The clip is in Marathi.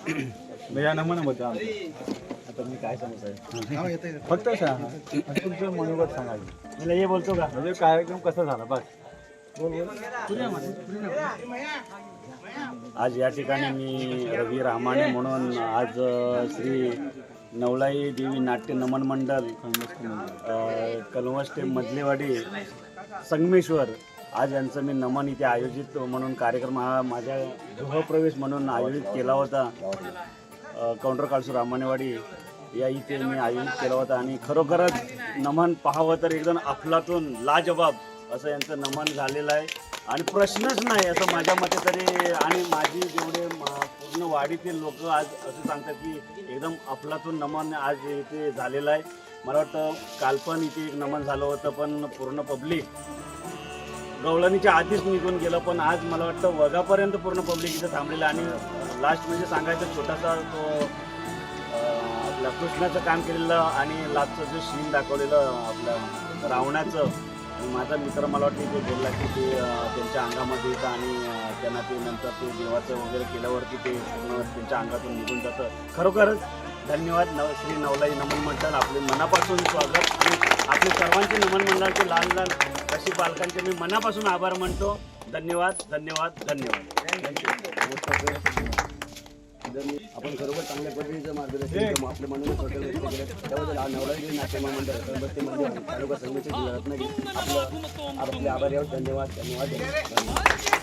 या नमुन्यामध्ये आता मी काय सांगू साहेब फक्त तुमचं मनोगत सांगायचं मला हे बोलतो का म्हणजे कार्यक्रम कसा झाला बस आज या ठिकाणी मी रवी रामाणे म्हणून आज श्री नवलाई देवी नाट्य नमन मंडळ कलवस्टे मधलेवाडी संगमेश्वर आज यांचं मी नमन इथे आयोजित म्हणून कार्यक्रम हा माझ्या गृहप्रवेश म्हणून आयोजित केला होता. काउंटर काळसू रामाणेवाडी या इथे मी आयोजित केला होता आणि खरोखरच नमन पाहावं तर एकदम अफलातून लाजबाब असं यांचं नमन झालेलं आहे आणि प्रश्नच नाही असं माझ्या मते तरी. आणि माझी जेवढे पूर्ण वाडीतील लोक आज असं सांगतात की एकदम अफलातून नमन आज इथे झालेलं आहे. मला वाटतं काल पण इथे एक नमन झालं होतं पण पूर्ण पब्लिक गवळणीच्या आधीच निघून गेलं पण आज मला वाटतं वगापर्यंत पूर्ण पब्लिक इथं थांबलेलं. आणि लास्ट म्हणजे सांगायचं छोटासा तो आपल्या कृष्णाचं काम केलेलं आणि लास्टचं जे सीन दाखवलेलं आपल्या रावणाचं आणि माझा मित्र मला वाटतं ते बोलला की ते त्यांच्या अंगामध्ये येतं आणि त्यांना ते नंतर ते देवाचं वगैरे केल्यावरती ते त्यांच्या अंगातून निघून जातं. खरोखरच धन्यवाद श्री नवलाई नमन मंडळ आपले मनापासून स्वागत आणि आपले सर्वांचे नमन मंडळाचे लहान लहान अशी बालकांचे मी मनापासून आभार मानतो. धन्यवाद धन्यवाद धन्यवाद. आपण खरोबर चांगल्या पद्धतीचं मार्गदर्शन आपल्या मनोरंजन त्याबद्दल नवलाई नाट्य मंडळ तालुका संघटनेची रत्नागिरी आपलं आपले आभार यावं. धन्यवाद धन्यवाद धन्यवाद.